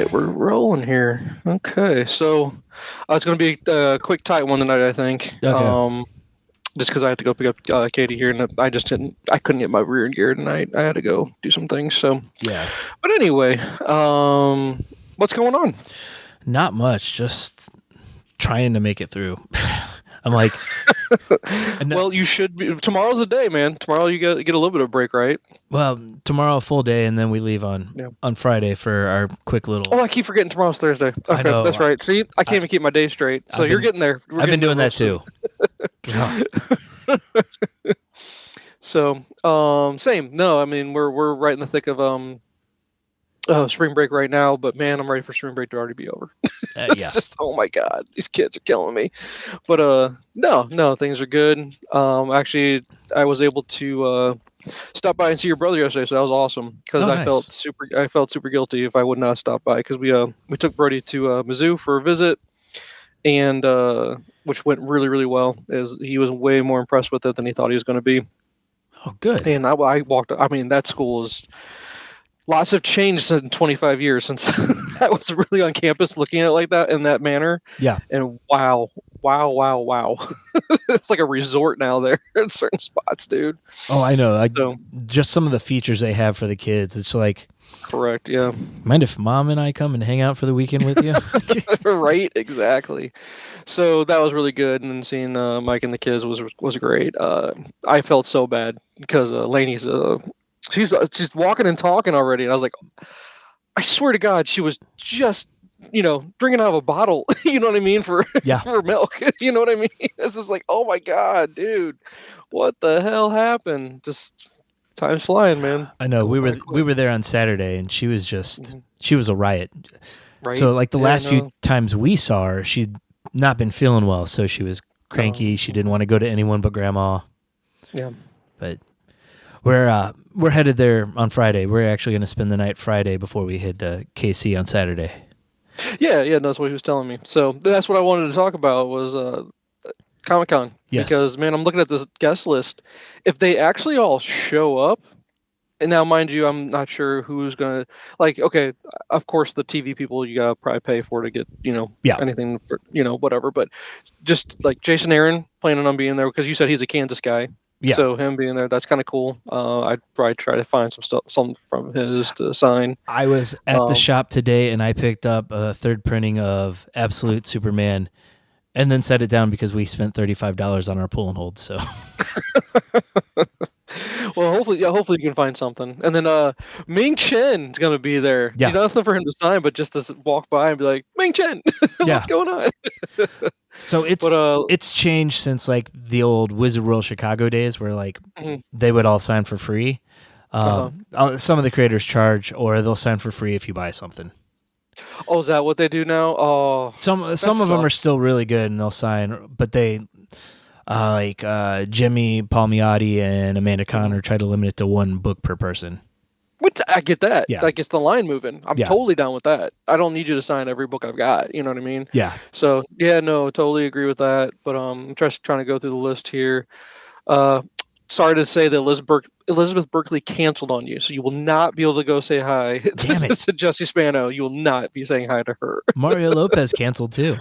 right, we're rolling here. Okay, so it's going to be a quick, tight one tonight, I think. Okay. Just because I had to go pick up Katie here, and I couldn't get my rear gear tonight. I had to go do some things. So, Yeah. but anyway, what's going on? Not much. Just trying to make it through. I'm like, well, you should be. Tomorrow's the day, man. Tomorrow you get a little bit of break, right? Well, tomorrow a full day, and then we leave on Friday for our quick little. Oh, I keep forgetting tomorrow's Thursday. Okay, I know. That's right. See, I can't even keep my days straight. So you're getting there. I've been doing that too. So, same. No, I mean we're right in the thick of spring break right now, but man, I'm ready for spring break to already be over. It's just, oh my god, these kids are killing me. But no, things are good. Actually, I was able to stop by and see your brother yesterday, so that was awesome. Because I felt super guilty if I would not stop by, because we took Brody to Mizzou for a visit, and which went really, really well. As he was way more impressed with it than he thought he was going to be. Oh, good. And I walked. I mean, that school is. Lots have changed in 25 years since I was really on campus looking at it like that in that manner. Yeah. And wow. It's like a resort now there in certain spots, dude. Oh, I know. Just some of the features they have for the kids. It's like. Correct, yeah. Mind if Mom and I come and hang out for the weekend with you? Right, exactly. So that was really good, and then seeing Mike and the kids was great. I felt so bad because Lainey's she's walking and talking already, and I was like, I swear to God, she was just drinking out of a bottle. You know what I mean for milk. You know what I mean? It's just like, oh my God, dude, what the hell happened? Just time's flying, man. I know. We were there on Saturday, and she was just she was a riot. Right? So like the last few times we saw her, she'd not been feeling well, so she was cranky. She didn't want to go to anyone but Grandma. Yeah, but. We're headed there on Friday. We're actually going to spend the night Friday before we head to KC on Saturday. Yeah, that's what he was telling me. So that's what I wanted to talk about was Comicon. Yes. Because, man, I'm looking at this guest list. If they actually all show up, and now, mind you, I'm not sure who's going to, like, okay, of course, the TV people you got to probably pay for to get, anything, for, whatever. But just like Jason Aaron planning on being there because you said he's a Kansas guy. Yeah. So him being there, that's kind of cool. I'd probably try to find some from his to sign. I was at the shop today, and I picked up a third printing of Absolute Superman, and then set it down because we spent $35 on our pull and hold. So, well, hopefully you can find something. And then Ming Chen is going to be there. Yeah. Nothing for him to sign, but just to walk by and be like, Ming Chen, what's going on? So it's changed since like the old Wizard World Chicago days where like they would all sign for free. Some of the creators charge, or they'll sign for free if you buy something. Oh, is that what they do now? Oh, some of them are still really good and they'll sign, but they like Jimmy Palmiotti and Amanda Connor try to limit it to one book per person. I get that. Yeah. That gets the line moving. I'm totally down with that. I don't need you to sign every book I've got. You know what I mean? Yeah. So, totally agree with that. But I'm just trying to go through the list here. Sorry to say that Elizabeth Berkley canceled on you, so you will not be able to go say hi to Jesse Spano. You will not be saying hi to her. Mario Lopez canceled too.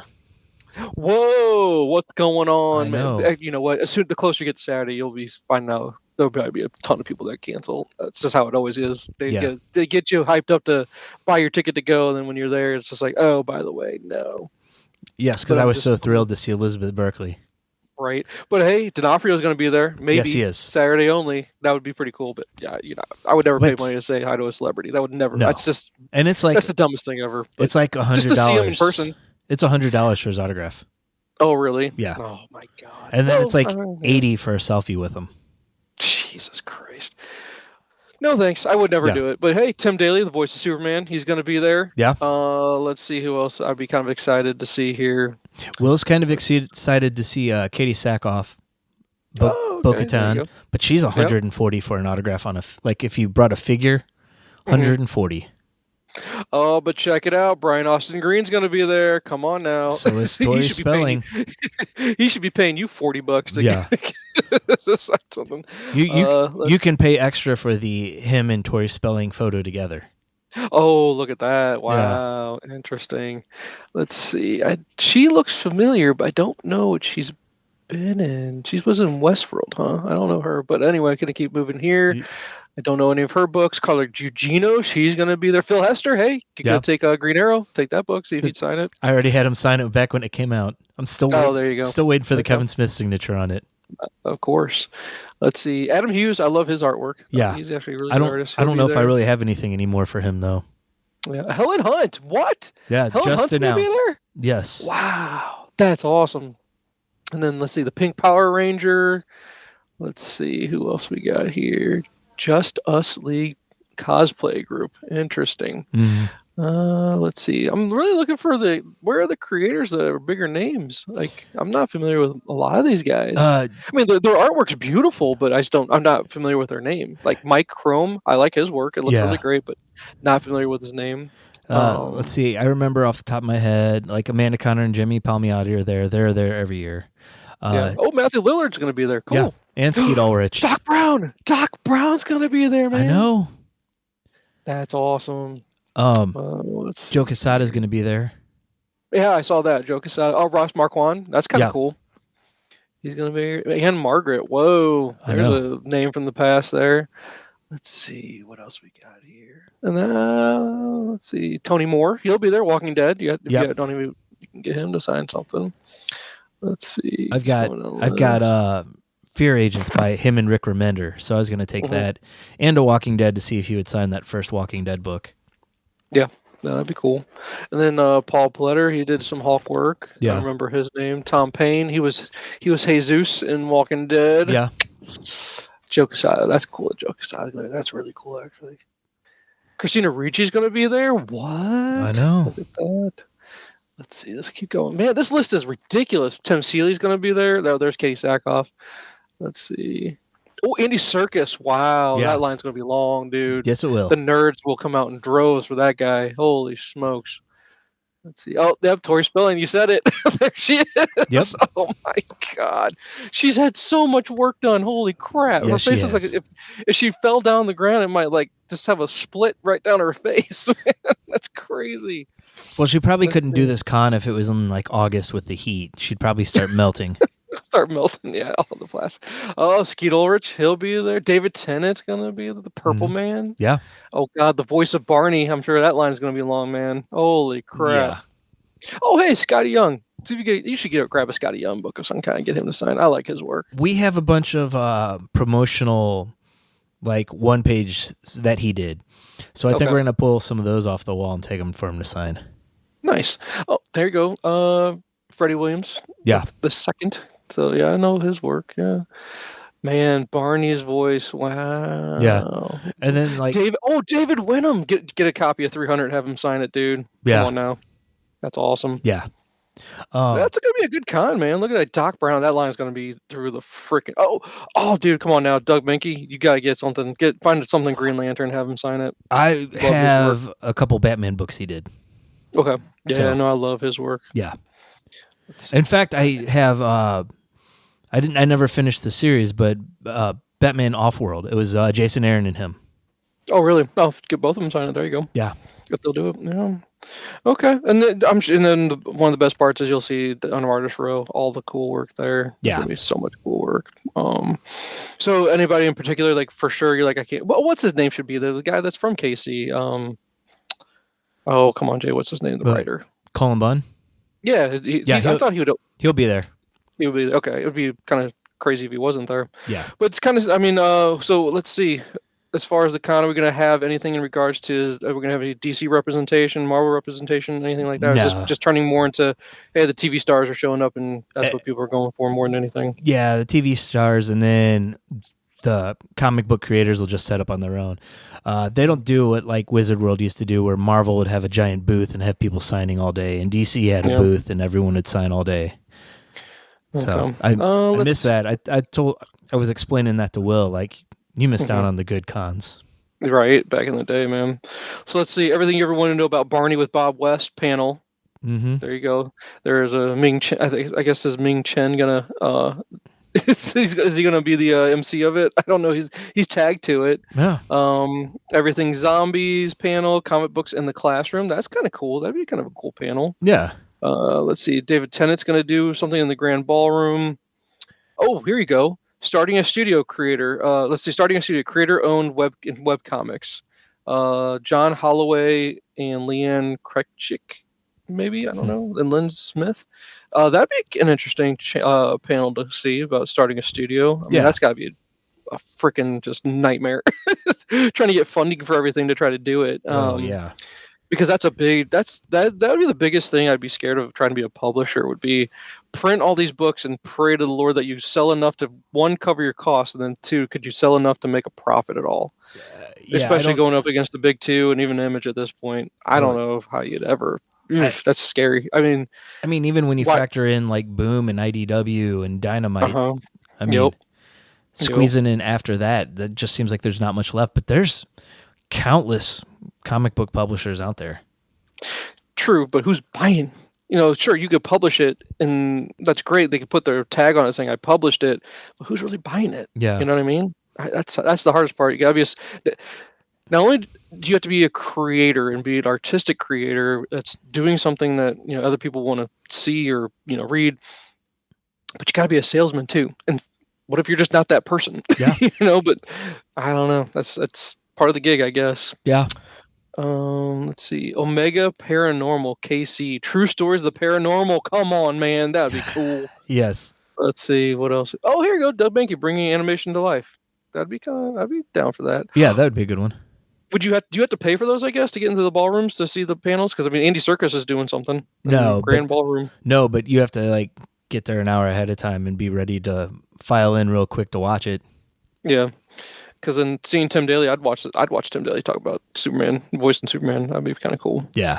Whoa, what's going on, I know. man? You know what? The closer you get to Saturday, you'll be finding out there'll probably be a ton of people that cancel. That's just how it always is. They get you hyped up to buy your ticket to go, and then when you're there, it's just like, oh, by the way, no. Yes, because I was so thrilled to see Elizabeth Berkley. Right, but hey, D'Onofrio's going to be there. Maybe yes, he is. Saturday only. That would be pretty cool. But yeah, I would never pay money to say hi to a celebrity. That would never. No. That's just. And it's like that's the dumbest thing ever. It's like $100 just to see him in person. It's $100 for his autograph. Oh really? Yeah. Oh my God. And then it's like $80 for a selfie with him. Jesus Christ. No thanks. I would never do it. But hey, Tim Daly, the voice of Superman, he's going to be there. Yeah. Let's see who else I'd be kind of excited to see here. Will's kind of excited to see Katie Sackhoff, Bo-Katan, but she's $140 for an autograph on if you brought a figure, $140. Oh, but check it out. Brian Austin Green's going to be there. Come on now. So is Tori Spelling. He should be paying you $40 to get something. You can pay extra for the him and Tori Spelling photo together. Oh, look at that! Wow, interesting. Let's see. She looks familiar, but I don't know what she's been in. She was in Westworld, huh? I don't know her, but anyway, gonna keep moving here. I don't know any of her books. Colored Eugenio, she's gonna be there. Phil Hester, hey, you go take Green Arrow, take that book, see if he'd sign it. I already had him sign it back when it came out. I'm still there you go. Still waiting for the Kevin Smith signature on it. Of course. Let's see. Adam Hughes, I love his artwork. Yeah, he's actually a really good artist. I don't know if I really have anything anymore for him though. Yeah, Helen Hunt. What? Yeah, Helen just Hunt's announced. Gonna be there? Yes. Wow, that's awesome. And then let's see the Pink Power Ranger. Let's see who else we got here. Just Us League cosplay group. Interesting. Let's see. I'm really looking for where are the creators that are bigger names? Like I'm not familiar with a lot of these guys. I mean, their artwork's beautiful, but I'm not familiar with their name. Like Mike Chrome, I like his work. It looks really great, but not familiar with his name. Let's see. I remember off the top of my head, like Amanda Conner and Jimmy Palmiotti are there. They're there every year. Oh, Matthew Lillard's going to be there. Cool. Yeah. And Skeet Ulrich. Doc Brown's going to be there, man. I know. That's awesome. Let's see. Joe Quesada's going to be there. Yeah, I saw that. Joe Quesada. Oh, Ross Marquand. That's kind of cool. He's going to be here. And Margaret. Whoa. There's a name from the past there. Let's see what else we got here. And let's see. Tony Moore. He'll be there. Walking Dead. You can get him to sign something. Let's see. I've got Fear Agents by him and Rick Remender. So I was going to take that and a Walking Dead to see if he would sign that first Walking Dead book. Yeah, that'd be cool. And then Paul Pletter, he did some Hulk work. Yeah. I remember his name. Tom Payne, he was Jesus in Walking Dead. Yeah. Joe Quesada, that's cool. Joe Quesada, that's really cool actually. Christina Ricci's going to be there. What? I know. Look at that. Let's see. Let's keep going. Man, this list is ridiculous. Tim Seeley's going to be there. There's Katie Sackhoff. Let's see. Oh, Andy Serkis. Wow. That line's going to be long, dude. Yes, it will. The nerds will come out in droves for that guy. Holy smokes. Let's see. Oh, Tori Spelling. You said it. There she is. Yep. Oh, my God. She's had so much work done. Holy crap. Yeah, her face looks like if she fell down the ground, it might just have a split right down her face. That's crazy. Well, she probably couldn't do this con if it was in August with the heat. She'd probably start melting. Start melting, yeah, all the plastic. Oh, Skeet Ulrich, he'll be there. David Tennant's gonna be the Purple Man. Yeah. Oh God, the voice of Barney. I'm sure that line's gonna be long, man. Holy crap. Yeah. Oh, hey, Scotty Young. See if you should grab a Scotty Young book of some kind and get him to sign. I like his work. We have a bunch of promotional, one page that he did. So I think we're gonna pull some of those off the wall and take them for him to sign. Nice. Oh, there you go. Freddie Williams. Yeah. The second. So yeah, I know his work. Yeah, man, Barney's voice. Wow. Yeah, and then David Wenham. Get a copy of 300. Have him sign it, dude. Yeah. Come on now. That's awesome. Yeah. That's gonna be a good con, man. Look at that, Doc Brown. That line's gonna be through the freaking. Oh, dude, come on now, Doug Minke. You gotta get something. Find something Green Lantern. Have him sign it. I have a couple Batman books he did. Okay. Yeah, I love his work. Yeah. In fact, I have. I never finished the series, but Batman Off-World. It was Jason Aaron and him. Oh, really? Oh, get both of them signed. There you go. Yeah. If they'll do it. Yeah. Okay. And then one of the best parts is you'll see on Artist Row all the cool work there. Yeah. There's gonna be so much cool work. So anybody in particular, for sure, you're I can't. Well, what's his name should be there? The guy that's from KC. Oh, come on, Jay. What's his name? The writer. Colin Bunn. Yeah. I thought he would. He'll be there. He would be okay. It would be kind of crazy if he wasn't there. Yeah. But it's kind of. So let's see. As far as the con, are we going to have anything in regards to? Are we going to have any DC representation, Marvel representation, anything like that? No. Just turning more into, hey, the TV stars are showing up, and that's what people are going for more than anything. Yeah, the TV stars, and then the comic book creators will just set up on their own. They don't do what Wizard World used to do, where Marvel would have a giant booth and have people signing all day, and DC had a booth and everyone would sign all day. So I miss that. I was explaining that to Will, you missed out on the good cons. Right, back in the day, man. So let's see. Everything you ever want to know about Barney with Bob West panel. Mm-hmm. There you go. There's a Ming Chen. I guess is Ming Chen gonna is he going to be the MC of it? I don't know. He's tagged to it. Yeah. Everything zombies panel, comic books in the classroom. That's kind of cool. That'd be kind of a cool panel. Yeah. Let's see. David Tennant's going to do something in the grand ballroom. Oh, here you go. Starting a studio creator. Let's see. Starting a studio creator-owned web comics. John Holloway and Leanne Kretschik, maybe, I don't know, and Lynn Smith. That'd be an interesting panel to see about starting a studio. I mean, that's got to be a freaking just nightmare trying to get funding for everything to try to do it. Yeah. Because that's that would be the biggest thing I'd be scared of trying to be a publisher, would be print all these books and pray to the Lord that you sell enough to, one, cover your costs, and then two, could you sell enough to make a profit at all? Especially going up against the big two and even Image at this point. I don't know how you'd ever. That's scary. I mean, even when you factor in like Boom and IDW and Dynamite, I mean, squeezing in after that just seems like there's not much left. But there's countless comic book publishers out there. True, but who's buying? Sure, you could publish it, and that's great. They could put their tag on it saying I published it, but who's really buying it? Yeah, you know what I mean. That's the hardest part. You gotta be not only do you have to be a creator and be an artistic creator that's doing something that other people want to see or read, but you gotta be a salesman too. And what if you're just not that person? Yeah, But I don't know. That's part of the gig, I guess. Yeah. Let's see. Omega Paranormal KC. True Stories of the Paranormal. Come on, man. That'd be cool. Yes. Let's see. What else? Oh, here you go. Doug Banky bringing animation to life. I'd be down for that. Yeah, that would be a good one. Do you have to pay for those, I guess, to get into the ballrooms to see the panels? Because, Andy Serkis is doing something. No. Grand Ballroom. No, but you have to, get there an hour ahead of time and be ready to file in real quick to watch it. Yeah. Because in seeing Tim Daly, I'd watch Tim Daly talk about Superman, voicing Superman. That'd be kind of cool. Yeah.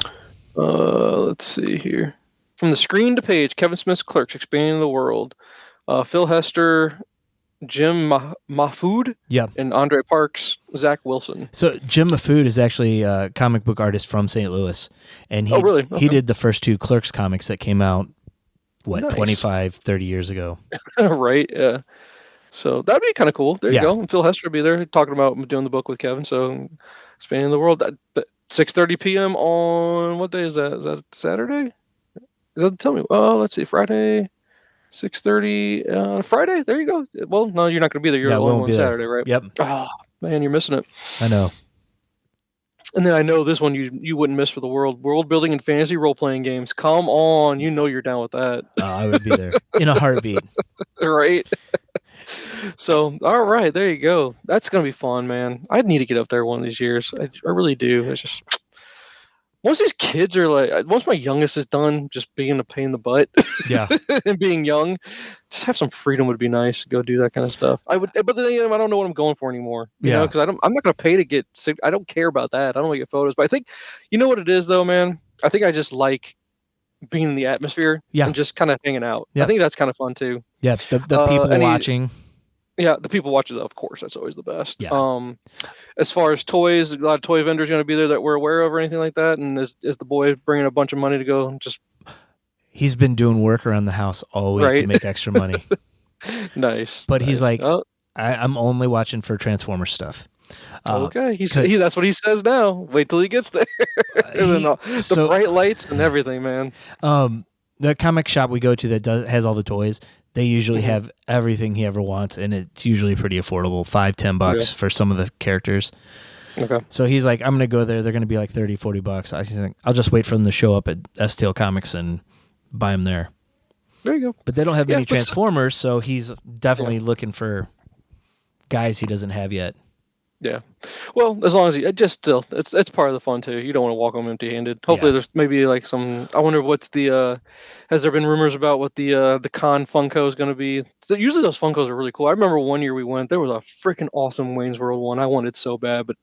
Let's see here. From the screen to page, Kevin Smith's Clerks, Expanding the World. Phil Hester, Jim Mahfood, and Andre Parks, Zach Wilson. So Jim Mahfood is actually a comic book artist from St. Louis, and he really? Okay. He did the first two Clerks comics that came out, Nice. 25, 30 years ago. Right, yeah. So that'd be kind of cool. There you go. And Phil Hester will be there talking about doing the book with Kevin. So Expanding the World. 6:30 p.m. on what day is that? Is that Saturday? It doesn't tell me. Oh, let's see. Friday, 6:30. Friday. There you go. Well, no, you're not going to be there. You're alone on Saturday, right? Yep. Oh man, you're missing it. I know. And then I know this one you wouldn't miss for the world building and fantasy role playing games. Come on, you're down with that. I would be there in a heartbeat. Right. So, all right, there you go. That's going to be fun, man. I need to get up there one of these years. I really do. It's just, once these kids are once my youngest is done just being a pain in the butt, and being young, just have some freedom would be nice to go do that kind of stuff. I would, but then I don't know what I'm going for anymore. You know, because I'm not going to pay to get sick. I don't care about that. I don't want to get photos, but I think, you know what it is though, man? I think I just like being in the atmosphere and just kind of hanging out. I think that's kind of fun too. Yeah, the people watching. Yeah, the people watching, of course, that's always the best. Yeah. As far as toys, a lot of toy vendors going to be there that we're aware of or anything like that. And is the boy bringing a bunch of money to go just? He's been doing work around the house all week to make extra money. Nice. But he's like, I'm only watching for Transformer stuff. Okay, that's what he says now. Wait till he gets there. The bright lights and everything, man. The comic shop we go to that has all the toys, they usually have everything he ever wants, and it's usually pretty affordable, $5-10 for some of the characters. Okay. So he's like, I'm going to go there. They're going to be like $30-40. I think I'll just wait for them to show up at STL Comics and buy them there. There you go. But they don't have any Transformers, so he's definitely looking for guys he doesn't have yet. Yeah. Well, as long as it's part of the fun too. You don't want to walk home empty-handed. Hopefully there's maybe like some, I wonder what's has there been rumors about what the con Funko is going to be? So usually those Funkos are really cool. I remember one year we went, there was a freaking awesome Wayne's World one. I wanted so bad, but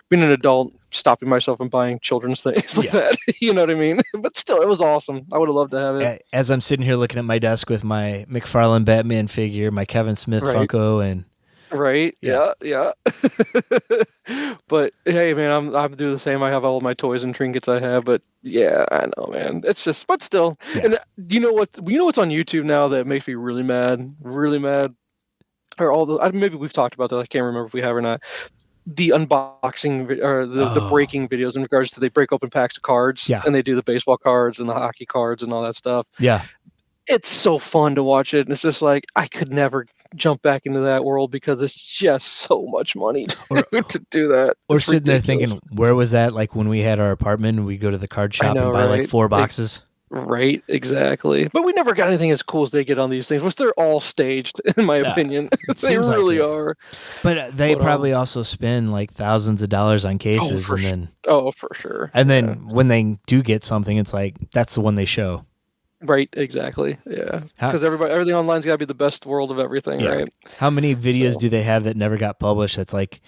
being an adult, stopping myself from buying children's things like that, you know what I mean? But still, it was awesome. I would have loved to have it. As I'm sitting here looking at my desk with my McFarlane Batman figure, my Kevin Smith Funko, and Right? Yeah. But hey, man, I'm do the same. I have all my toys and trinkets I have, but yeah, I know, man. It's just, but still. Yeah. And you know what? You know what's on YouTube now that makes me really mad? Really mad. Or all the maybe we've talked about that. I can't remember if we have or not. The unboxing or the breaking videos in regards to they break open packs of cards and they do the baseball cards and the hockey cards and all that stuff. Yeah. It's so fun to watch it, and it's just like I could never jump back into that world because it's just so much money to do that. Or sitting there thinking, where was that? Like when we had our apartment, we'd go to the card shop and buy like 4 boxes. Right, exactly. But we never got anything as cool as they get on these things, which they're all staged, in my opinion. They really are. But they probably also spend like thousands of dollars on cases, for sure. And then when they do get something, it's like that's the one they show. Right, exactly. Yeah, because everything online's got to be the best world of everything, right? How many videos do they have that never got published? That's like,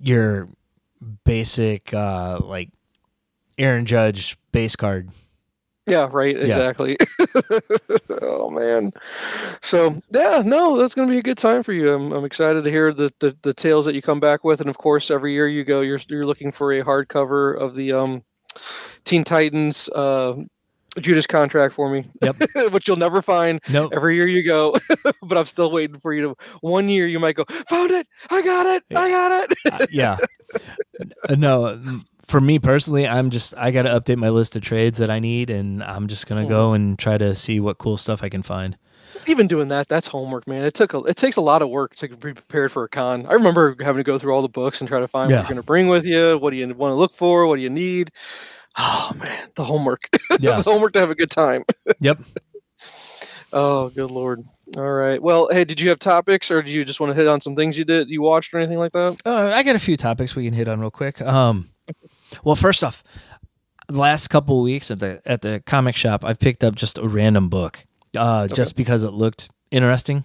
your basic like Aaron Judge base card. Yeah, right. Exactly. Oh man. So yeah, no, that's going to be a good time for you. I'm excited to hear the tales that you come back with, and of course, every year you go, you're looking for a hardcover of the Teen Titans Judas contract for me. Yep. Which you'll never find. Nope. Every year you go, but I'm still waiting for you to. One year you might go, found it. I got it. I got it. Yeah. No, for me personally, I got to update my list of trades that I need, and I'm just gonna go and try to see what cool stuff I can find. Even doing that's homework, man. It takes a lot of work to be prepared for a con. I remember having to go through all the books and try to find what you're going to bring with you. What do you want to look for? What do you need? Oh man, the homework. The homework to have a good time. Yep. Oh, good Lord. All right. Well, hey, did you have topics, or do you just want to hit on some things you watched, or anything like that? I got a few topics we can hit on real quick. Well, first off, the last couple of weeks at the comic shop, I've picked up just a random book, just because it looked interesting.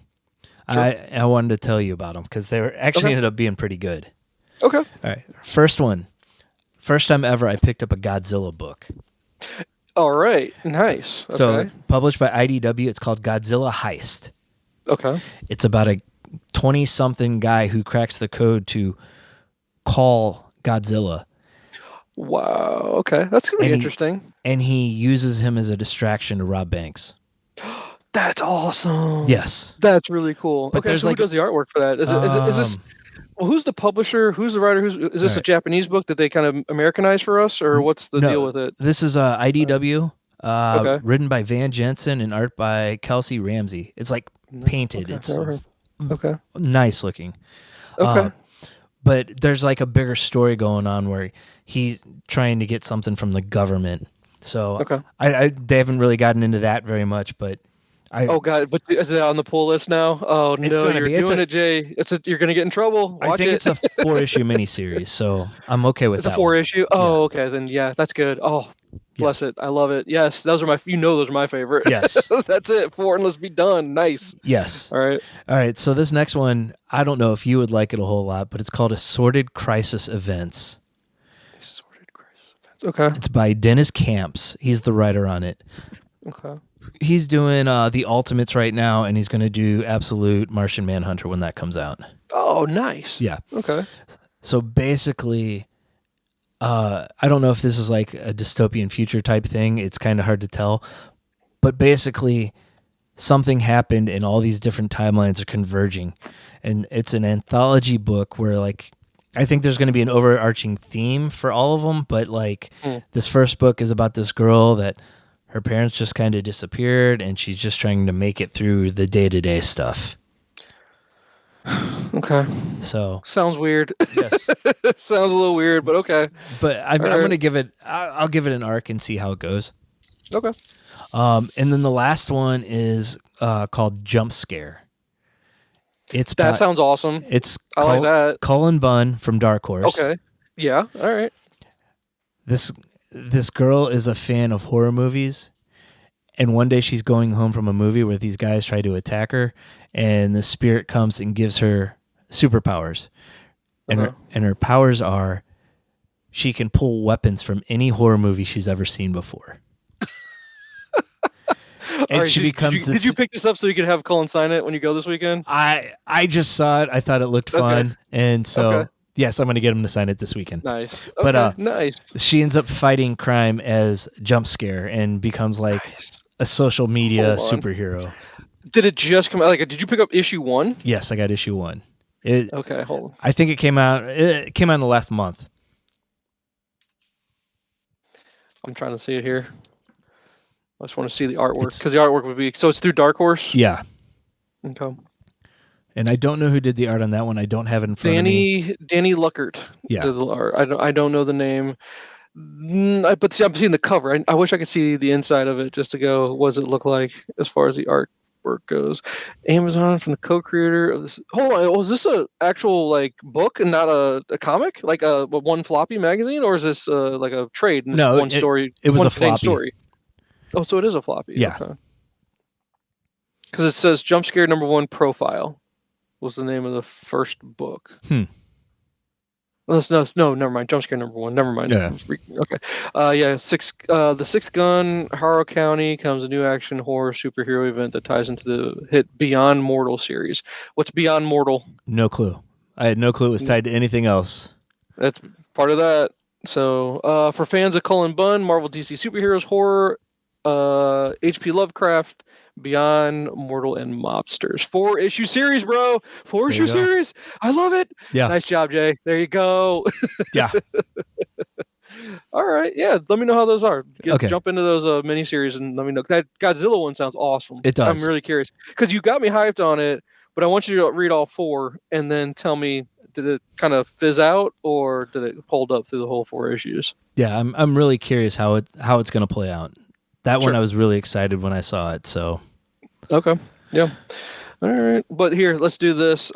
Sure. I wanted to tell you about them because they were actually ended up being pretty good. Okay. All right. First time ever I picked up a Godzilla book. All right. Nice. So published by IDW, it's called Godzilla Heist. Okay. It's about a 20-something guy who cracks the code to call Godzilla. Wow. Okay. That's going to be interesting. And he uses him as a distraction to rob banks. That's awesome. Yes. That's really cool. But so who does the artwork for that? Is this... Well, who's the publisher? Who's the writer? Is this a Japanese book that they kind of Americanized for us, or what's the deal with it? This is IDW, written by Van Jensen and art by Kelsey Ramsey. It's like painted. It's nice looking. Okay. But there's like a bigger story going on where he's trying to get something from the government. So they haven't really gotten into that very much, but. Oh God! But is it on the pull list now? Oh no, you're doing it, Jay. You're gonna get in trouble. Watch I think it's a 4-issue miniseries, so I'm okay with that. It's a 4-issue. Oh, okay, then that's good. Oh, bless it. I love it. Yes, those are my favorite. Yes, that's it. 4 and let's be done. Nice. Yes. All right. So this next one, I don't know if you would like it a whole lot, but it's called Assorted Crisis Events. Assorted Crisis Events. Okay. It's by Dennis Camps. He's the writer on it. Okay. He's doing the Ultimates right now, and he's going to do Absolute Martian Manhunter when that comes out. Oh, nice. Yeah. Okay. So basically, I don't know if this is like a dystopian future type thing. It's kind of hard to tell. But basically, something happened, and all these different timelines are converging. And it's an anthology book where, like, I think there's going to be an overarching theme for all of them. But, like, this first book is about this girl that... her parents just kind of disappeared, and she's just trying to make it through the day-to-day stuff. Okay. So sounds weird. Yes. Sounds a little weird, but okay. But I'm going to give it. I'll give it an arc and see how it goes. Okay. And then the last one is called Jump Scare. That sounds awesome. I like that. Cullen Bunn from Dark Horse. Okay. Yeah. All right. This girl is a fan of horror movies, and one day she's going home from a movie where these guys try to attack her, and the spirit comes and gives her superpowers. And her powers are she can pull weapons from any horror movie she's ever seen before. And right, she becomes Did you pick this up so you could have Cullen sign it when you go this weekend? I just saw it. I thought it looked fun, and so yes, I'm going to get him to sign it this weekend. Nice. Okay, but nice. She ends up fighting crime as Jump Scare and becomes like a social media superhero. Did it just come out? Like, did you pick up issue 1? Yes, I got issue 1. Okay, hold on. I think it came out. It came out in the last month. I'm trying to see it here. I just want to see the artwork because the artwork would be so it's through Dark Horse. Yeah. Okay. And I don't know who did the art on that one. I don't have it in front of me. Danny Luckert. Yeah. Did the art. I don't know the name. But see, I'm seeing the cover. I wish I could see the inside of it just to go. What does it look like as far as the artwork goes? Amazon from the co-creator of this. Hold on, was this a actual like book and not a comic? Like a one floppy magazine, or is this like a trade? And no, one story. It was one a floppy story. Oh, so it is a floppy. Yeah. Because it says Jump Scare #1 Profile was the name of the first book. No, never mind. Jump Scare #1. Never mind. Yeah. Okay. The Sixth Gun, Harrow County comes a new action horror superhero event that ties into the hit Beyond Mortal series. What's Beyond Mortal? No clue. I had no clue it was tied to anything else. That's part of that. So, for fans of Cullen Bunn, Marvel DC superheroes, horror, H.P. Lovecraft, Beyond Mortal, and Mobsters. 4-issue series, bro. 4-issue series. I love it. Yeah. Nice job, Jay. There you go. Yeah. All right. Yeah. Let me know how those are. Okay. Jump into those miniseries and let me know. That Godzilla one sounds awesome. It does. I'm really curious because you got me hyped on it, but I want you to read all 4 and then tell me, did it kind of fizz out or did it hold up through the whole 4 issues? Yeah. I'm really curious how it's going to play out. That one I was really excited when I saw it. So, okay, yeah, all right. But here, let's do this.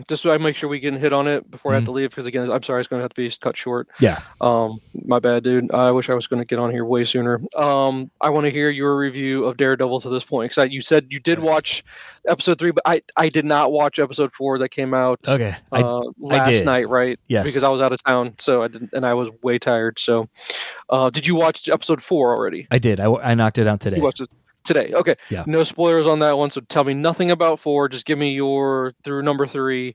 Just so I make sure we can hit on it before I have to leave. Because again, I'm sorry, it's going to have to be cut short. Yeah. My bad, dude. I wish I was going to get on here way sooner. I want to hear your review of Daredevil to this point. Because you said you did watch episode 3, but I did not watch episode 4 that came out. Okay. Last night, right? Yes. Because I was out of town, so I didn't, and I was way tired. So, did you watch episode 4 already? I did. I knocked it out today. You watched it today. Okay. Yeah. No spoilers on that one. So tell me nothing about 4. Just give me your through number 3.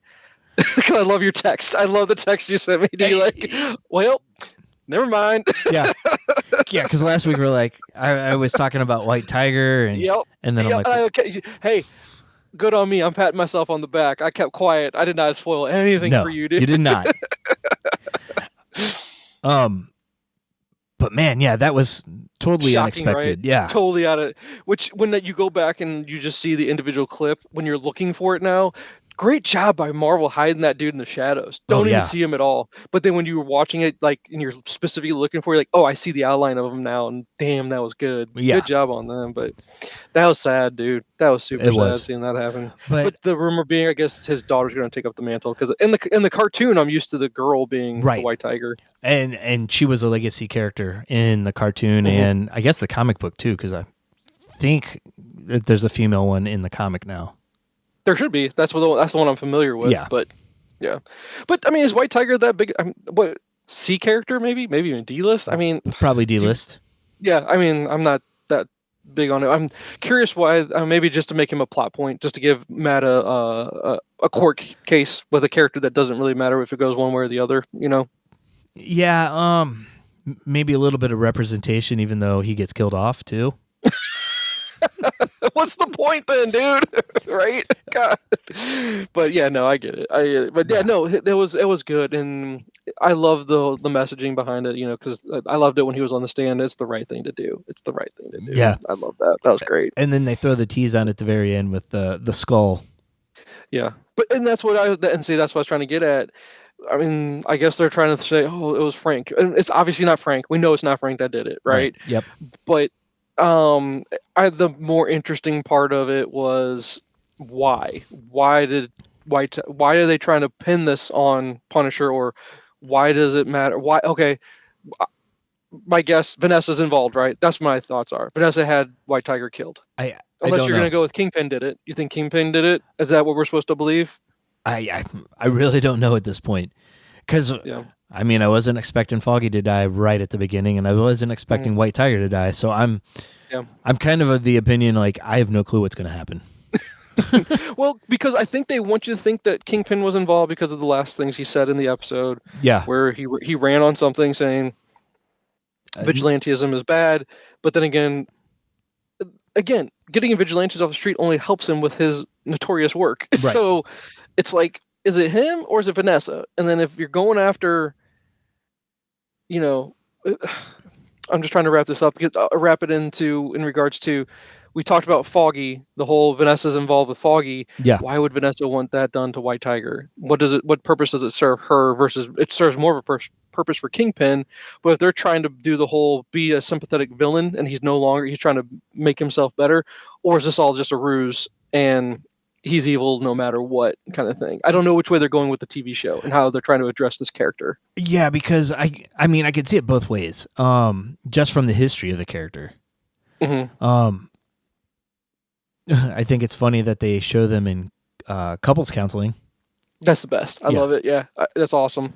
Because I love your text. I love the text you sent me. Do you like? Well, never mind. Yeah. Yeah. Because last week we were like, I was talking about White Tiger, and and then I'm like, okay. Hey, good on me. I'm patting myself on the back. I kept quiet. I did not spoil anything for you, dude. You did not. But man, yeah, that was totally shocking, unexpected. Right? Yeah, totally out of which when you go back and you just see the individual clip when you're looking for it now. Great job by Marvel hiding that dude in the shadows. Don't even see him at all. But then when you were watching it, like, and you're specifically looking for it, like, oh, I see the outline of him now, and damn, that was good. Yeah. Good job on them. But that was sad, dude. That was super sad seeing that happen. But the rumor being, I guess his daughter's going to take up the mantle because in the cartoon, I'm used to the girl being the White Tiger, and she was a legacy character in the cartoon and I guess the comic book too, because I think that there's a female one in the comic now. There should be. That's the one I'm familiar with. Yeah. But I mean, is White Tiger that big? What C character? Maybe even D list. I mean, probably D list. Yeah. I mean, I'm not that big on it. I'm curious why. Maybe just to make him a plot point, just to give Matt a court case with a character that doesn't really matter if it goes one way or the other. You know. Yeah. Maybe a little bit of representation, even though he gets killed off too. What's the point then, dude? Right? God. But yeah, no, I get it. But yeah, no, it was good, and I love the messaging behind it. You know, because I loved it when he was on the stand. It's the right thing to do. It's the right thing to do. Yeah, I love that. That was great. And then they throw the tease on at the very end with the skull. Yeah, and that's what that's what I was trying to get at. I mean, I guess they're trying to say, oh, it was Frank, and it's obviously not Frank. We know it's not Frank that did it, right? Yep. But the more interesting part of it was why are they trying to pin this on Punisher, or why does it matter? Why? Okay, my guess, Vanessa's involved, right? That's what my thoughts are. Vanessa had White Tiger killed. Unless you're going to go with Kingpin did it. You think Kingpin did it? Is that what we're supposed to believe? I really don't know at this point, because I mean, I wasn't expecting Foggy to die right at the beginning, and I wasn't expecting White Tiger to die. So I'm I'm kind of the opinion like I have no clue what's going to happen. Well, because I think they want you to think that Kingpin was involved because of the last things he said in the episode. Yeah. Where he ran on something saying vigilantism is bad, but then again, getting vigilantes off the street only helps him with his notorious work. Right. So it's like, is it him or is it Vanessa? And then if you're going after, I'm just trying to wrap this up, wrap it in regards to, we talked about Foggy, the whole Vanessa's involved with Foggy. Yeah. Why would Vanessa want that done to White Tiger? What purpose does it serve her versus it serves more of a purpose for Kingpin? But if they're trying to do the whole be a sympathetic villain and he's trying to make himself better, or is this all just a ruse and he's evil no matter what kind of thing? I don't know which way they're going with the TV show and how they're trying to address this character. Yeah, because I mean, I could see it both ways. Just from the history of the character. Mm-hmm. I think it's funny that they show them in couples counseling. That's the best. I love it. Yeah, that's awesome.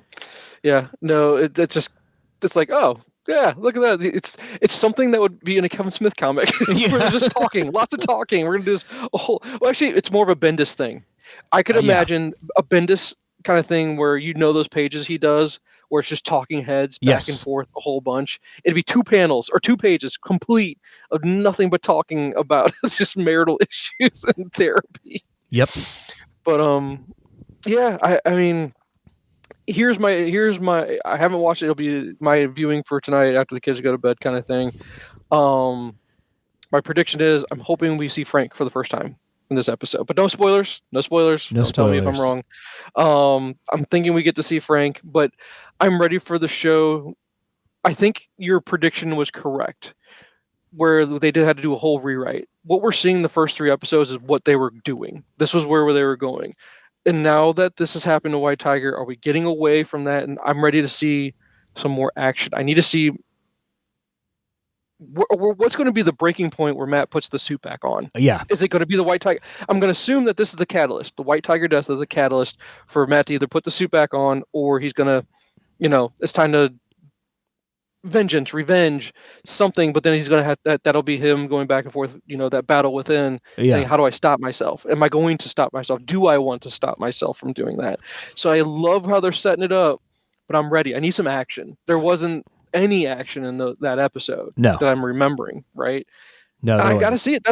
Yeah, no, it's like, oh yeah, look at that. It's something that would be in a Kevin Smith comic. We're just talking, lots of talking. We're gonna do this whole. Well, actually, it's more of a Bendis thing. I could imagine a Bendis kind of thing where those pages he does where it's just talking heads back and forth a whole bunch. It'd be 2 panels or 2 pages complete of nothing but talking about just marital issues and therapy. Yep. But yeah, I mean, here's my I haven't watched it. It'll be my viewing for tonight after the kids go to bed kind of thing. My prediction is I'm hoping we see Frank for the first time in this episode, but no spoilers. Don't tell me if I'm wrong. I'm thinking we get to see Frank, but I'm ready for the show. I think your prediction was correct, where they had to do a whole rewrite. What we're seeing the first 3 episodes is what they were doing. This was where they were going. And now that this has happened to White Tiger, are we getting away from that? And I'm ready to see some more action. I need to see what's going to be the breaking point where Matt puts the suit back on. Yeah. Is it going to be the White Tiger? I'm going to assume that this is the catalyst. The White Tiger death is the catalyst for Matt to either put the suit back on or he's going to, it's time to revenge, something. But then he's going to have that'll be him going back and forth, that battle within, saying, how do I stop myself? Am I going to stop myself? Do I want to stop myself from doing that? So I love how they're setting it up, but I'm ready. I need some action. There wasn't any action in that episode that I'm remembering, right? No, I got to see it.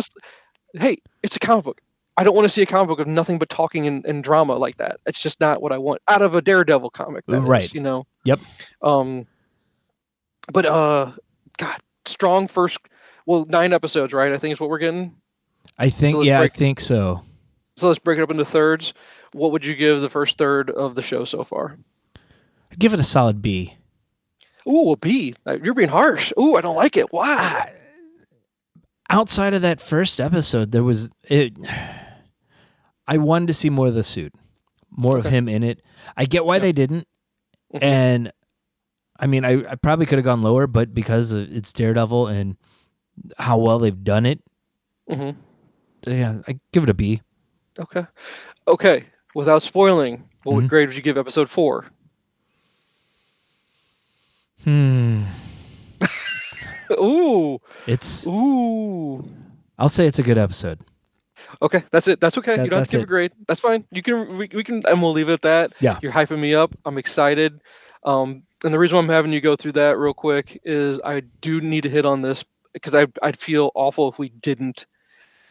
It's a comic book. I don't want to see a comic book of nothing but talking and drama like that. It's just not what I want out of a Daredevil comic. Right. Yep. But God, strong first. Well, 9 episodes, right? I think is what we're getting. I think. I think so. So let's break it up into thirds. What would you give the first third of the show so far? I'd give it a solid B. Ooh, a B. You're being harsh. Ooh, I don't like it. Why? Outside of that first episode, there was it. I wanted to see more of the suit, more of him in it. I get why they didn't, and I mean, I probably could have gone lower, but because it's Daredevil and how well they've done it, yeah, I give it a B. Okay. Without spoiling, what grade would you give episode 4? Ooh. I'll say it's a good episode. Okay, that's it. That's okay. You don't have to give a grade. That's fine. We can, and we'll leave it at that. Yeah. You're hyping me up. I'm excited. And the reason why I'm having you go through that real quick is I do need to hit on this because I'd feel awful if we didn't.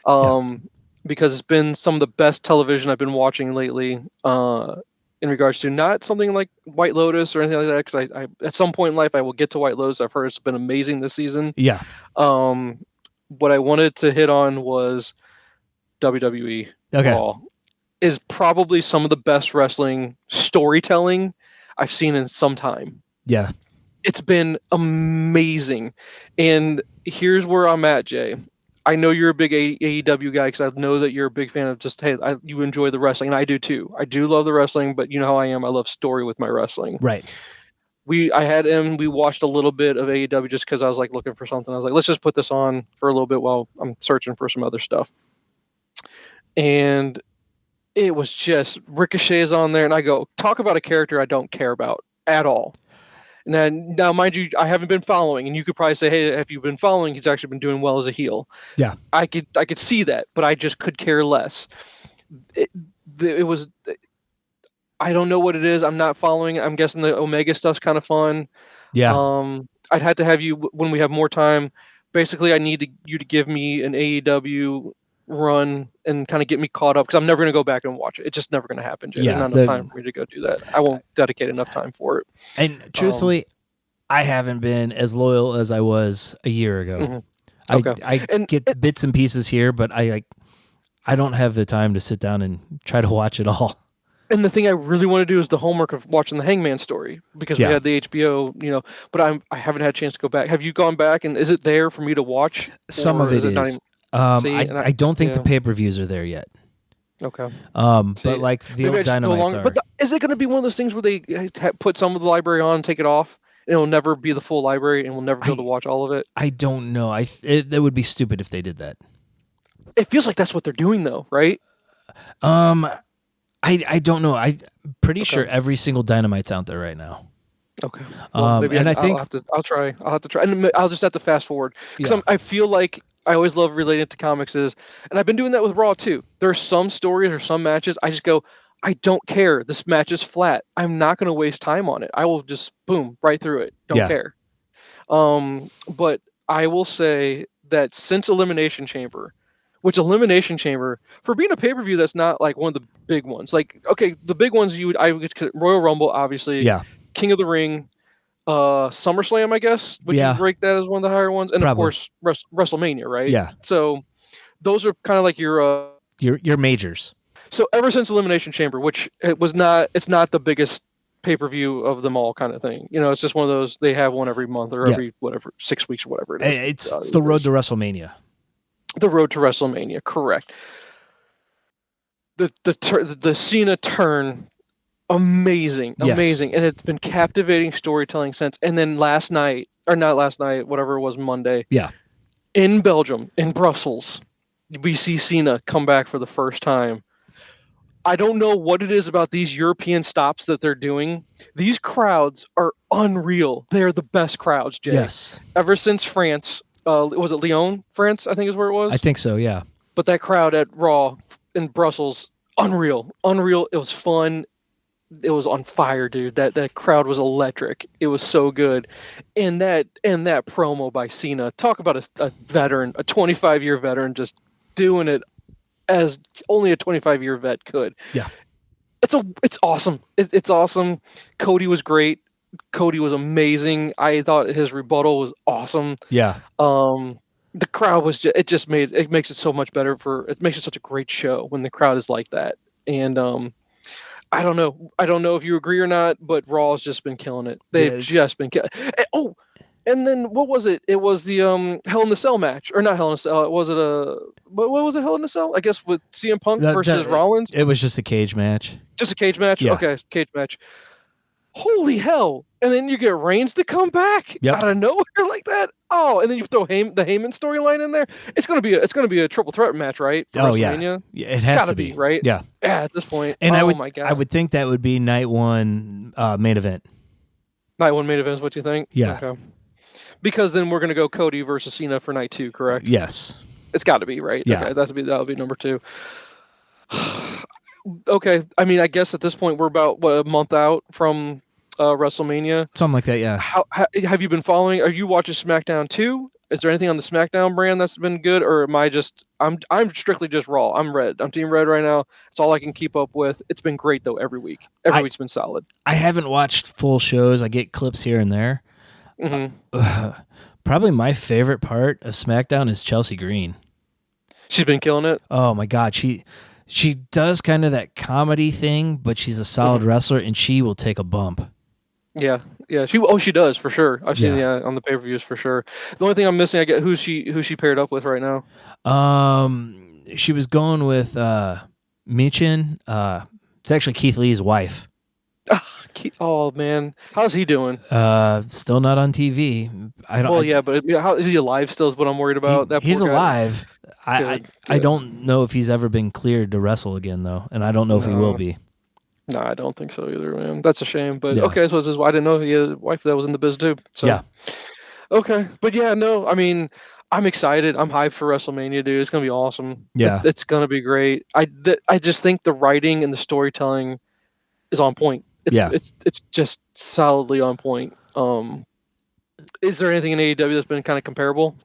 Because it's been some of the best television I've been watching lately. In regards to not something like White Lotus or anything like that, because I at some point in life I will get to White Lotus. I've heard it's been amazing this season. Yeah. What I wanted to hit on was WWE. Raw is probably some of the best wrestling storytelling I've seen in some time. Yeah. It's been amazing. And here's where I'm at, Jay. I know you're a big AEW guy because I know that you're a big fan of just, you enjoy the wrestling, and I do too. I do love the wrestling, but you know how I am. I love story with my wrestling. Right. We watched a little bit of AEW just because I was like looking for something. I was like, let's just put this on for a little bit while I'm searching for some other stuff. And it was just Ricochet's on there, and I go, talk about a character I don't care about at all. Now, mind you, I haven't been following, and you could probably say, hey, if you've been following, he's actually been doing well as a heel. Yeah, I could see that, but I just could care less. It was. I don't know what it is. I'm not following. I'm guessing the Omega stuff's kind of fun. Yeah. I'd have to have you when we have more time. Basically, I need you to give me an AEW run and kind of get me caught up because I'm never going to go back and watch it. It's just never going to happen, Jay. Yeah, There's not enough time for me to go do that. I won't dedicate enough time for it. And truthfully, I haven't been as loyal as I was a year ago. Mm-hmm. Okay. I get bits and pieces here, but I don't have the time to sit down and try to watch it all. And the thing I really want to do is the homework of watching the Hangman story because we had the HBO, but I haven't had a chance to go back. Have you gone back and is it there for me to watch? Some of it is. I don't think the pay-per-views are there yet. Okay. But like the old Dynamites are. But is it going to be one of those things where they put some of the library on and take it off? And it'll never be the full library and we'll never be able to watch all of it? I don't know. That would be stupid if they did that. It feels like that's what they're doing though, right? I don't know. I'm pretty sure every single Dynamite's out there right now. Okay. Well, maybe and I think I'll try. I'll have to try, and I'll just have to fast forward because I feel like I always love relating to comics and I've been doing that with Raw too. There are some stories or some matches I just go, I don't care. This match is flat. I'm not going to waste time on it. I will just boom right through it. Don't care. But I will say that since Elimination Chamber. Which Elimination Chamber, for being a pay-per-view that's not like one of the big ones. Like, okay, the big ones I would Royal Rumble, obviously. Yeah. King of the Ring, SummerSlam, I guess. Would you rank that as one of the higher ones? And Probably. Of course, WrestleMania, right? Yeah. So those are kind of like your majors. So ever since Elimination Chamber, which it's not the biggest pay-per-view of them all kind of thing. It's just one of those, they have one every month or every 6 weeks or whatever it is. It's the road to WrestleMania. The road to WrestleMania, correct. The Cena turn, amazing, and it's been captivating storytelling since. And then whatever it was, Monday, in Belgium, in Brussels, we see Cena come back for the first time. I don't know what it is about these European stops that they're doing. These crowds are unreal. They are the best crowds, Jay. Yes. Ever since France. Was it Lyon, France? I think is where it was. I think so, yeah. But that crowd at Raw in Brussels, unreal. It was fun. It was on fire, dude. That crowd was electric. It was so good. And that promo by Cena, talk about a veteran, a 25-year veteran, just doing it as only a 25-year vet could. Yeah, it's awesome. It's awesome. Cody was great. Cody was amazing. I thought his rebuttal was awesome. Yeah. The crowd was it makes it so much better it makes it such a great show when the crowd is like that. And I don't know if you agree or not, but Raw has just been killing it. They've just been killing. And then what was it? It was the Hell in the Cell match, or not Hell in a Cell? Was it what was it? Hell in a Cell? I guess with CM Punk versus Rollins. It was just a cage match. Just a cage match. Yeah. Okay, cage match. Holy hell! And then you get Reigns to come back out of nowhere like that. Oh, and then you throw the Heyman storyline in there. It's gonna be a triple threat match, right? For WrestleMania? Yeah, it has to be, right? Yeah. At this point, and my God, I would think that would be night one main event. Night one main event is what you think? Yeah. Okay. Because then we're gonna go Cody versus Cena for night 2, correct? Yes. It's got to be, right? Yeah. Okay, that'll be number 2. Okay, I mean, I guess at this point we're about a month out from WrestleMania, something like that. Yeah. How have you been following? Are you watching SmackDown too? Is there anything on the SmackDown brand that's been good, or am I just I'm strictly just Raw? I'm Red. I'm Team Red right now. It's all I can keep up with. It's been great though every week. Every week's been solid. I haven't watched full shows. I get clips here and there. Mm-hmm. Probably my favorite part of SmackDown is Chelsea Green. She's been killing it. Oh my God, she does kind of that comedy thing, but she's a solid wrestler, and she will take a bump. Yeah. She does for sure. I've seen on the pay-per-views for sure. The only thing I'm missing, I get who's she paired up with right now. She was going with Michin. It's actually Keith Lee's wife. Oh man, how's he doing? Still not on TV. But how is he alive? Still is what I'm worried about. He's alive. Good. I don't know if he's ever been cleared to wrestle again though, and I don't know if he will be. No, I don't think so either, man. That's a shame. But okay, so I didn't know he had a wife that was in the biz too. So yeah. Okay, but yeah, no, I mean, I'm excited. I'm hyped for WrestleMania, dude. It's gonna be awesome. Yeah, it's gonna be great. I just think the writing and the storytelling is on point. It's just solidly on point. Is there anything in AEW that's been kind of comparable?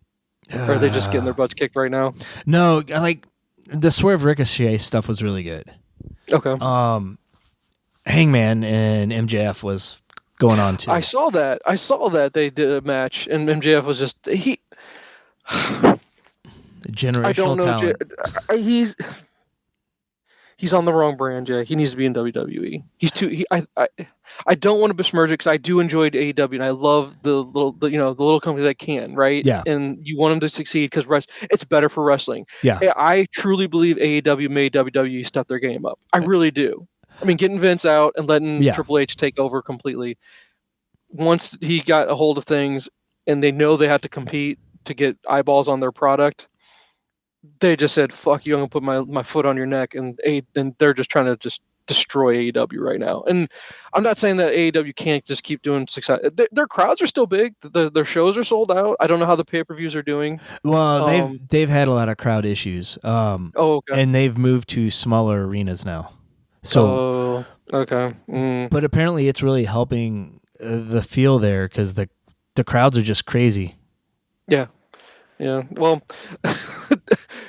Or are they just getting their butts kicked right now? No, like the Swerve Ricochet stuff was really good. Okay. Hangman and MJF was going on too. I saw that they did a match, and MJF was just generational talent. He's on the wrong brand, Jay. He needs to be in WWE. He's too. I don't want to besmirch it because I do enjoy AEW and I love the little company that can, right? Yeah. And you want them to succeed because it's better for wrestling. Yeah. I truly believe AEW made WWE step their game up. I really do. I mean, getting Vince out and letting Triple H take over completely. Once he got a hold of things and they know they have to compete to get eyeballs on their product, they just said, "Fuck you! I'm gonna put my foot on your neck," and they're just trying to just destroy AEW right now. And I'm not saying that AEW can't just keep doing success. Their crowds are still big. Their shows are sold out. I don't know how the pay-per-views are doing. Well, they've had a lot of crowd issues. Okay. And they've moved to smaller arenas now. So, okay. But apparently, it's really helping the feel there because the crowds are just crazy. Yeah. Yeah. Well,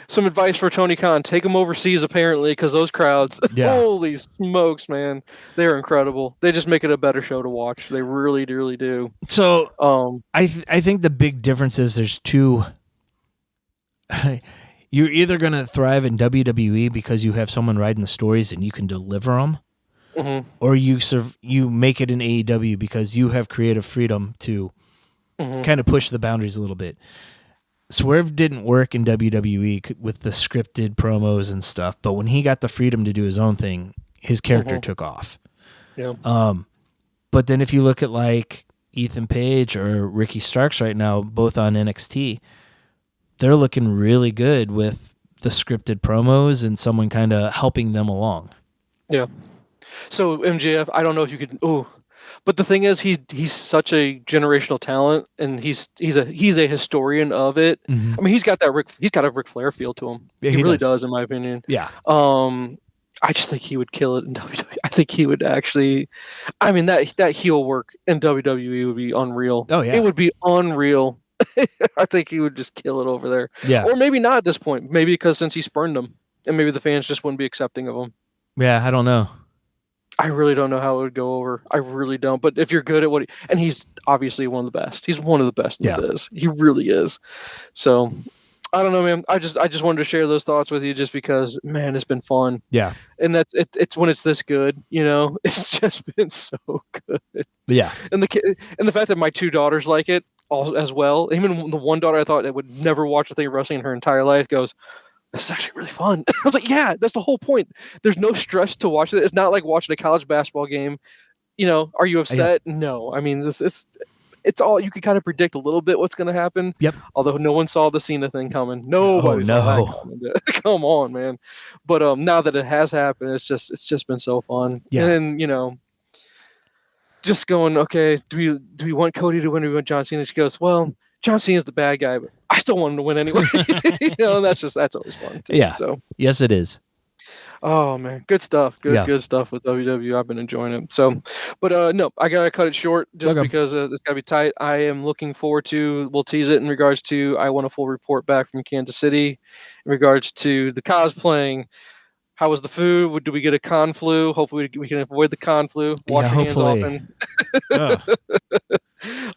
some advice for Tony Khan: take him overseas, apparently, because those crowds, holy smokes, man, they're incredible. They just make it a better show to watch. They really, really do. So, I think the big difference is there's two. You're either going to thrive in WWE because you have someone writing the stories and you can deliver them, or you make it in AEW because you have creative freedom to kind of push the boundaries a little bit. Swerve didn't work in WWE with the scripted promos and stuff, but when he got the freedom to do his own thing, his character took off. Yeah. But then if you look at like Ethan Page or Ricky Starks right now, both on NXT, they're looking really good with the scripted promos and someone kind of helping them along. Yeah. So MJF, I don't know if you could. But the thing is, he's such a generational talent, and he's a historian of it. I mean, he's got a Ric Flair feel to him. Yeah, he really does, in my opinion. Yeah. I just think he would kill it in WWE. I think he would actually. I mean, that heel work in WWE would be unreal. Oh yeah, it would be unreal. I think he would just kill it over there. Yeah. Or maybe not at this point. Maybe because since he spurned them, and maybe the fans just wouldn't be accepting of him. Yeah, I don't know. I really don't know how it would go over. I really don't. But if you're good at and he's obviously one of the best. He's one of the best in this. He really is. So I don't know, man. I just wanted to share those thoughts with you just because, man, it's been fun. Yeah. And it's when it's this good, it's just been so good. Yeah. And the fact that my two daughters like it as well. Even the one daughter I thought that would never watch a thing of wrestling in her entire life goes, "This is actually really fun." I was like, yeah, that's the whole point. There's no stress to watch it. It's not like watching a college basketball game. Are you upset? Yeah. No. I mean, it's all, you can kind of predict a little bit what's going to happen. Yep. Although no one saw the Cena thing coming. Nobody saw that coming. Come on, man. But now that it has happened, it's just been so fun. Yeah. And then, just going, okay, do we want Cody to win or do we want John Cena? She goes, well, John Cena's the bad guy, but I still want him to win anyway. And that's always fun too. Yeah. So yes, it is. Oh man, good stuff. Good stuff with WWE. I've been enjoying it. So, but no, I gotta cut it short just because it's gotta be tight. I am looking forward to. We'll tease it in regards to. I want a full report back from Kansas City, in regards to the cosplaying. How was the food? Do we get a con flu? Hopefully we can avoid the con flu. Wash your hands often.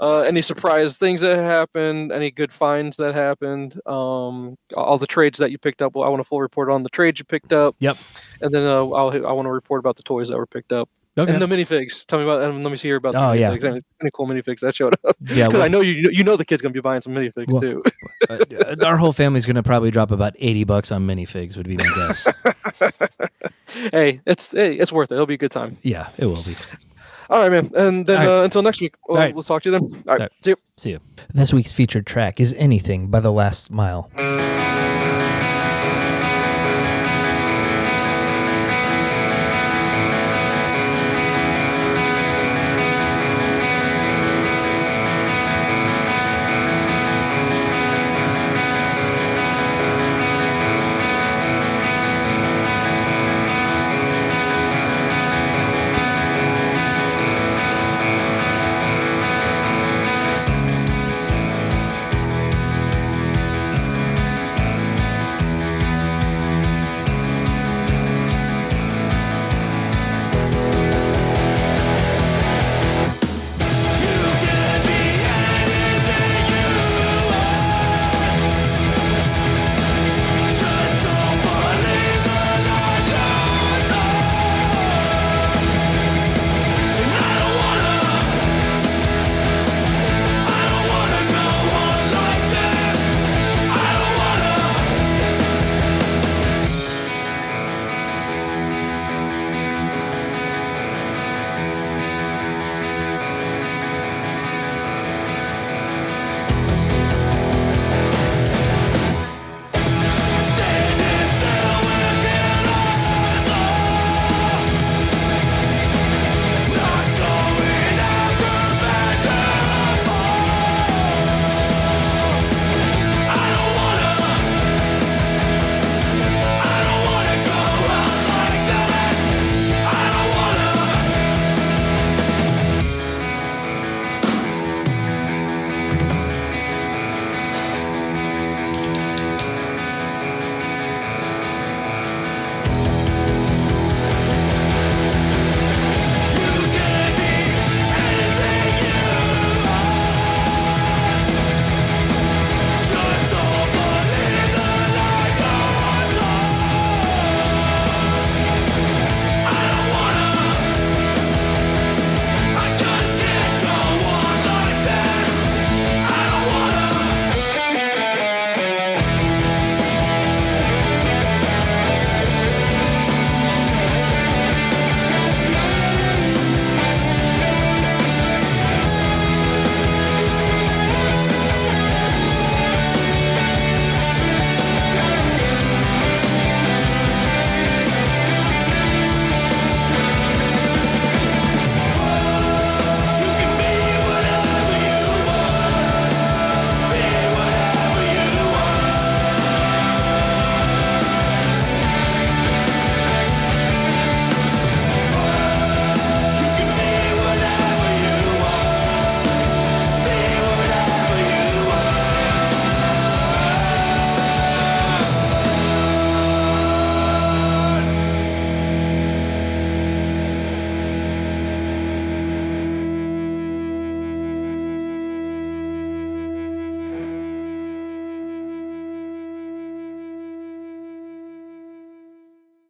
Any surprise things that happened? Any good finds that happened? All the trades that you picked up. Well, I want a full report on the trades you picked up. Yep. And then I want to report about the toys that were picked up. Okay. And the minifigs. Tell me about. And let me hear about the minifigs. Any cool minifigs that showed up? Yeah. Because I know you know the kid's gonna be buying some minifigs too. Our whole family's gonna probably drop about $80 on minifigs. Would be my guess. Hey, it's worth it. It'll be a good time. Yeah, it will be. All right, man. And then until next week, we'll talk to you then. All right. See you. See you. This week's featured track is Anything by The Last Mile.